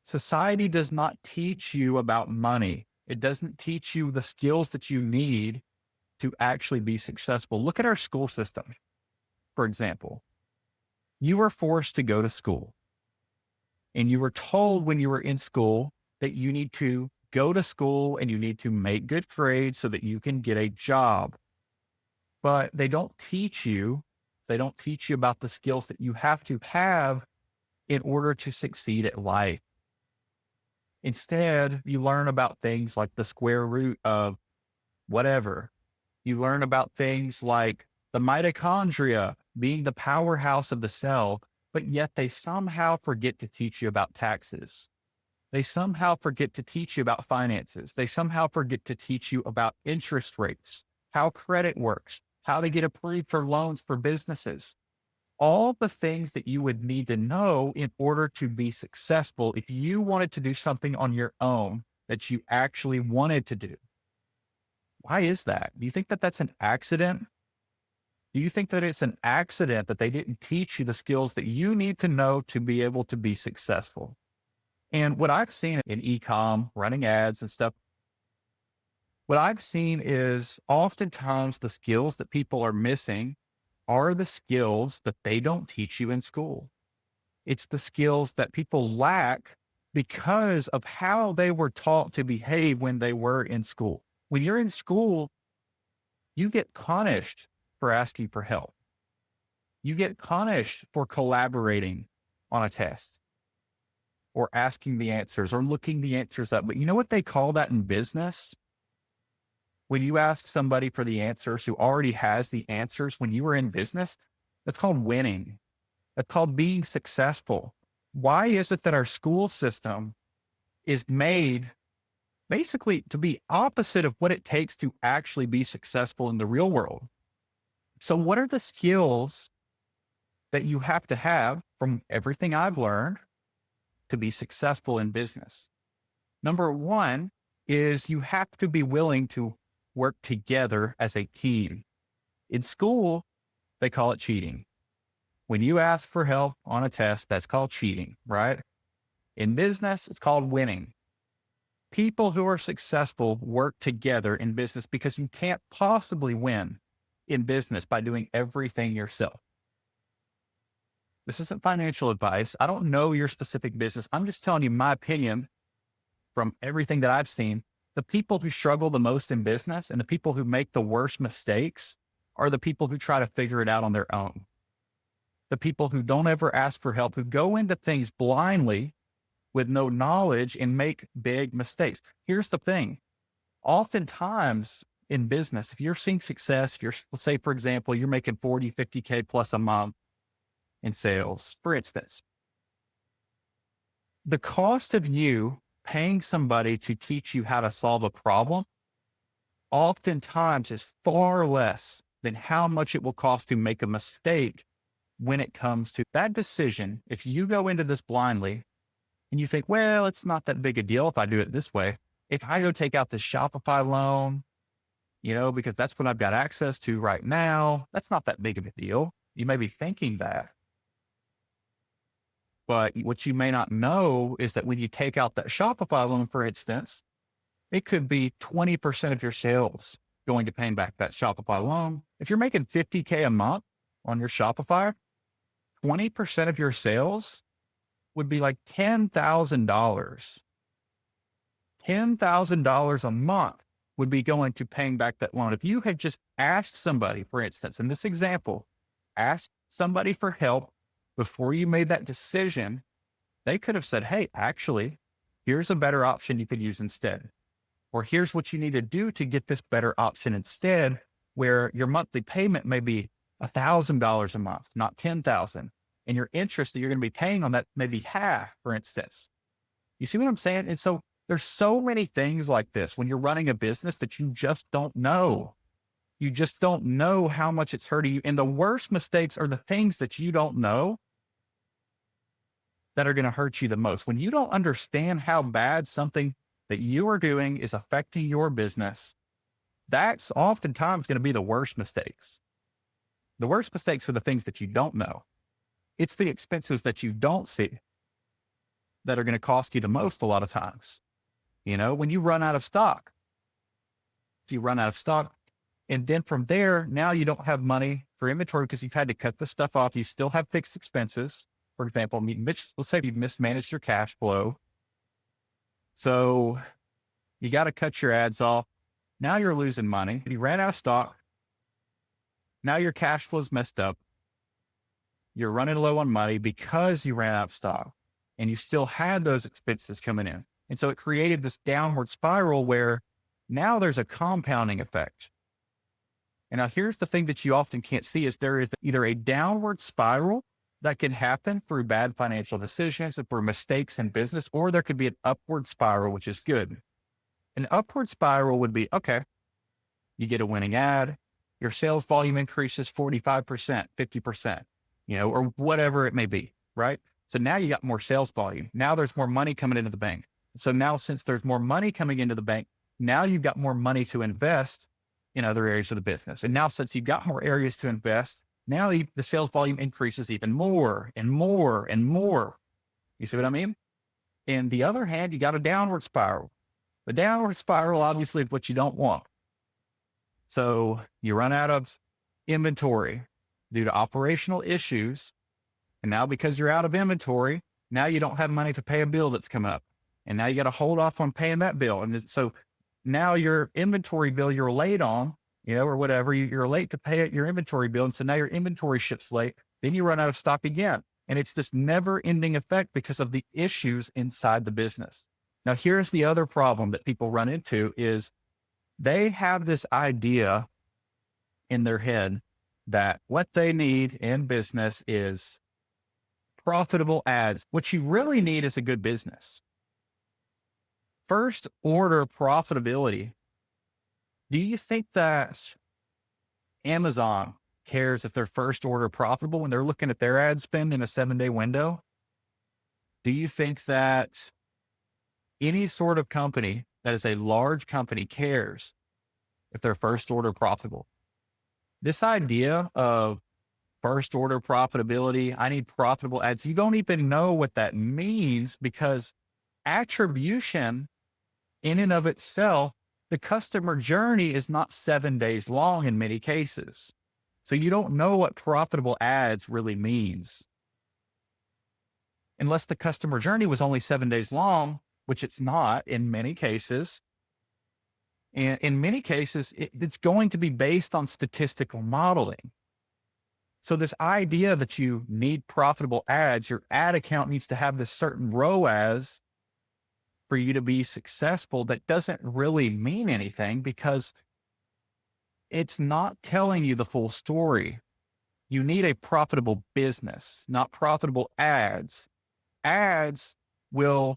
Society does not teach you about money. It doesn't teach you the skills that you need to actually be successful. Look at our school system, for example. You were forced to go to school, and you were told when you were in school that you need to go to school and you need to make good grades so that you can get a job. But they don't teach you about the skills that you have to have in order to succeed at life. Instead, you learn about things like the square root of whatever. You learn about things like the mitochondria being the powerhouse of the cell, but yet they somehow forget to teach you about taxes. They somehow forget to teach you about finances. They somehow forget to teach you about interest rates, how credit works, how to get approved for loans for businesses, all the things that you would need to know in order to be successful if you wanted to do something on your own that you actually wanted to do. Why is that? Do you think that that's an accident? Do you think that it's an accident that they didn't teach you the skills that you need to know to be able to be successful? And what I've seen in e-com, running ads and stuff, what I've seen is oftentimes the skills that people are missing are the skills that they don't teach you in school. It's the skills that people lack because of how they were taught to behave when they were in school. When you're in school, you get punished for asking for help. You get punished for collaborating on a test or asking the answers or looking the answers up. But you know what they call that in business? When you ask somebody for the answers who already has the answers when you were in business, that's called winning. That's called being successful. Why is it that our school system is made basically to be opposite of what it takes to actually be successful in the real world? So what are the skills that you have to have from everything I've learned to be successful in business? Number one is you have to be willing to work together as a team. In school, they call it cheating. When you ask for help on a test, that's called cheating, right? In business, it's called winning. People who are successful work together in business because you can't possibly win in business by doing everything yourself. This isn't financial advice. I don't know your specific business. I'm just telling you my opinion from everything that I've seen. The people who struggle the most in business and the people who make the worst mistakes are the people who try to figure it out on their own. The people who don't ever ask for help, who go into things blindly with no knowledge and make big mistakes. Here's the thing. Oftentimes in business, if you're seeing success, if you're, let's say, for example, you're making 40, 50K plus a month in sales, for instance, the cost of you paying somebody to teach you how to solve a problem oftentimes is far less than how much it will cost to make a mistake when it comes to that decision. If you go into this blindly and you think, well, it's not that big a deal if I do it this way. If I go take out this Shopify loan, because that's what I've got access to right now, that's not that big of a deal. You may be thinking that. But what you may not know is that when you take out that Shopify loan, for instance, it could be 20% of your sales going to paying back that Shopify loan. If you're making 50K a month on your Shopify, 20% of your sales would be like $10,000. $10,000 a month would be going to paying back that loan. If you had just asked somebody, for instance, in this example, asked somebody for help before you made that decision, they could have said, hey, actually, here's a better option you could use instead. Or here's what you need to do to get this better option instead, where your monthly payment may be $1,000 a month, not 10,000. And your interest that you're going to be paying on that may be half, for instance. You see what I'm saying? And so there's so many things like this when you're running a business that you just don't know. You just don't know how much it's hurting you. And the worst mistakes are the things that you don't know that are going to hurt you the most. When you don't understand how bad something that you are doing is affecting your business, that's oftentimes going to be the worst mistakes. The worst mistakes are the things that you don't know. It's the expenses that you don't see. that are going to cost you the most a lot of times. When you run out of stock, you run out of stock. And then from there, now you don't have money for inventory because you've had to cut the stuff off. You still have fixed expenses. For example, let's say you've mismanaged your cash flow. So you got to cut your ads off. Now you're losing money. You ran out of stock. Now your cash flow's messed up. You're running low on money because you ran out of stock and you still had those expenses coming in. And so it created this downward spiral where now there's a compounding effect. And now here's the thing that you often can't see is there is either a downward spiral that can happen through bad financial decisions and for mistakes in business, or there could be an upward spiral, which is good. An upward spiral would be, okay, you get a winning ad, your sales volume increases 45%, 50%, or whatever it may be, right? So now you got more sales volume. Now there's more money coming into the bank. So now since there's more money coming into the bank, now you've got more money to invest in other areas of the business. And now since you've got more areas to invest, now the sales volume increases even more and more and more. You see what I mean? And the other hand, you got a downward spiral. The downward spiral, obviously, is what you don't want. So you run out of inventory due to operational issues. And now because you're out of inventory, now you don't have money to pay a bill that's come up. And now you got to hold off on paying that bill. And so now your inventory bill you're late on, or whatever, you're late to pay your inventory bill. And so now your inventory ships late, then you run out of stock again. And it's this never ending effect because of the issues inside the business. Now, here's the other problem that people run into is they have this idea in their head that what they need in business is profitable ads. What you really need is a good business. First order profitability. Do you think that Amazon cares if their first order profitable when they're looking at their ad spend in a 7-day window? Do you think that any sort of company that is a large company cares if their first order profitable? This idea of first order profitability, I need profitable ads, you don't even know what that means because attribution in and of itself, the customer journey is not 7 days long in many cases. So you don't know what profitable ads really means. Unless the customer journey was only 7 days long, which it's not in many cases. And in many cases, it's going to be based on statistical modeling. So this idea that you need profitable ads, your ad account needs to have this certain ROAS for you to be successful, that doesn't really mean anything because it's not telling you the full story. You need a profitable business, not profitable ads. Ads will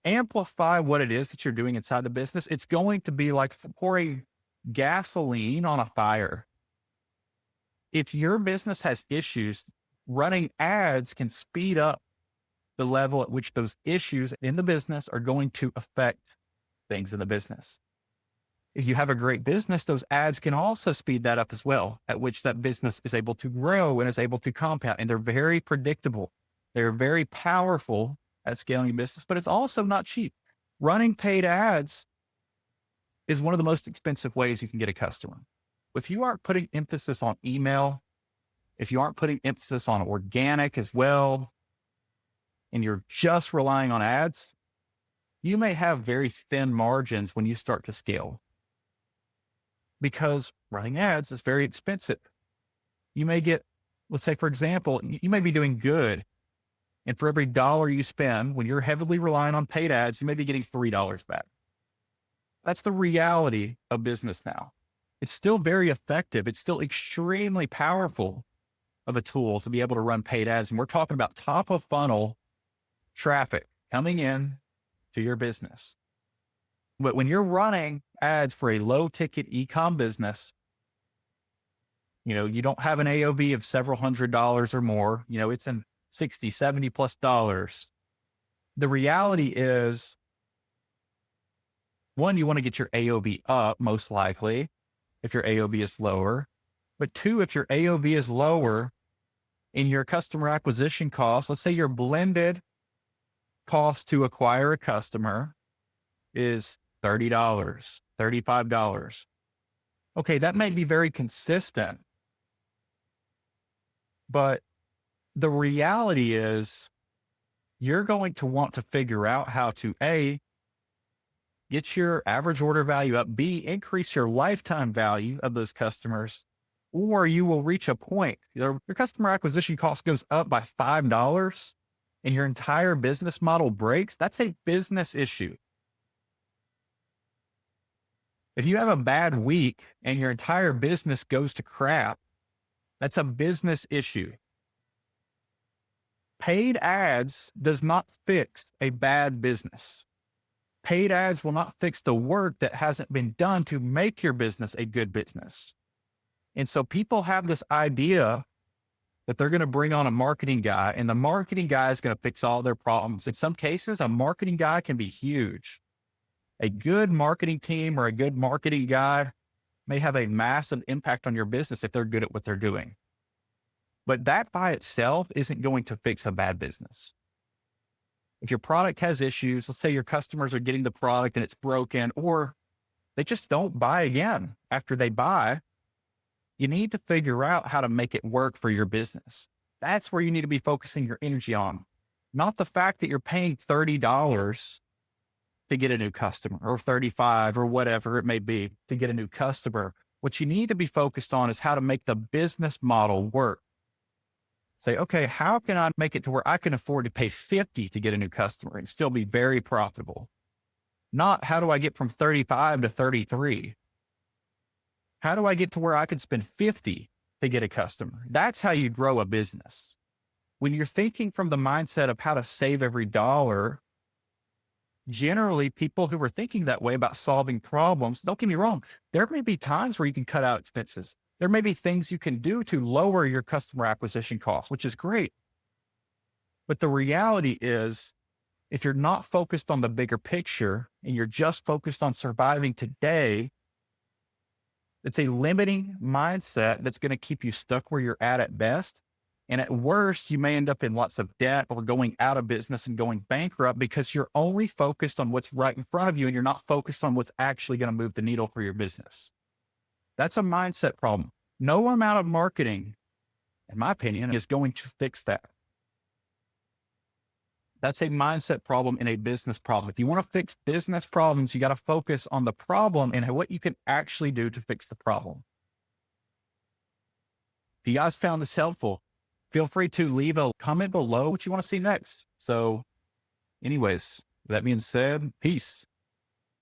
amplify what it is that you're doing inside the business. It's going to be like pouring gasoline on a fire. If your business has issues, running ads can speed up the level at which those issues in the business are going to affect things in the business. If you have a great business, those ads can also speed that up as well, at which that business is able to grow and is able to compound. And they're very predictable. They're very powerful at scaling a business, but it's also not cheap. Running paid ads is one of the most expensive ways you can get a customer. If you aren't putting emphasis on email, if you aren't putting emphasis on organic as well, and you're just relying on ads, you may have very thin margins when you start to scale because running ads is very expensive. You may get, let's say, for example, you may be doing good. And for every dollar you spend, when you're heavily relying on paid ads, you may be getting $3 back. That's the reality of business now. It's still very effective. It's still extremely powerful of a tool to be able to run paid ads. And we're talking about top of funnel traffic coming in to your business. But when you're running ads for a low ticket e-com business, you don't have an AOV of several $100s or more, it's in 60, 70 plus dollars. The reality is, one, you want to get your AOV up most likely if your AOV is lower, but two, if your AOV is lower in your customer acquisition costs, let's say your blended cost to acquire a customer is $30, $35. Okay, that may be very consistent, but the reality is you're going to want to figure out how to A, get your average order value up, B, increase your lifetime value of those customers, or you will reach a point, your customer acquisition cost goes up by $5 and your entire business model breaks. That's a business issue. If you have a bad week and your entire business goes to crap, that's a business issue. Paid ads does not fix a bad business. Paid ads will not fix the work that hasn't been done to make your business a good business. And so people have this idea that they're going to bring on a marketing guy and the marketing guy is going to fix all their problems. In some cases, a marketing guy can be huge. A good marketing team or a good marketing guy may have a massive impact on your business if they're good at what they're doing. But that by itself isn't going to fix a bad business. If your product has issues, let's say your customers are getting the product and it's broken, or they just don't buy again after they buy, you need to figure out how to make it work for your business. That's where you need to be focusing your energy on, not the fact that you're paying $30 to get a new customer or 35 or whatever it may be to get a new customer. What you need to be focused on is how to make the business model work. Say, okay, how can I make it to where I can afford to pay 50 to get a new customer and still be very profitable? Not how do I get from 35 to 33? How do I get to where I could spend 50 to get a customer? That's how you grow a business. When you're thinking from the mindset of how to save every dollar, generally people who are thinking that way about solving problems, don't get me wrong, there may be times where you can cut out expenses. There may be things you can do to lower your customer acquisition costs, which is great. But the reality is, if you're not focused on the bigger picture and you're just focused on surviving today, it's a limiting mindset that's going to keep you stuck where you're at best. And at worst, you may end up in lots of debt or going out of business and going bankrupt because you're only focused on what's right in front of you and you're not focused on what's actually going to move the needle for your business. That's a mindset problem. No amount of marketing, in my opinion, is going to fix that. That's a mindset problem and a business problem. If you want to fix business problems, you got to focus on the problem and what you can actually do to fix the problem. If you guys found this helpful, feel free to leave a comment below what you want to see next. So anyways, that being said, peace.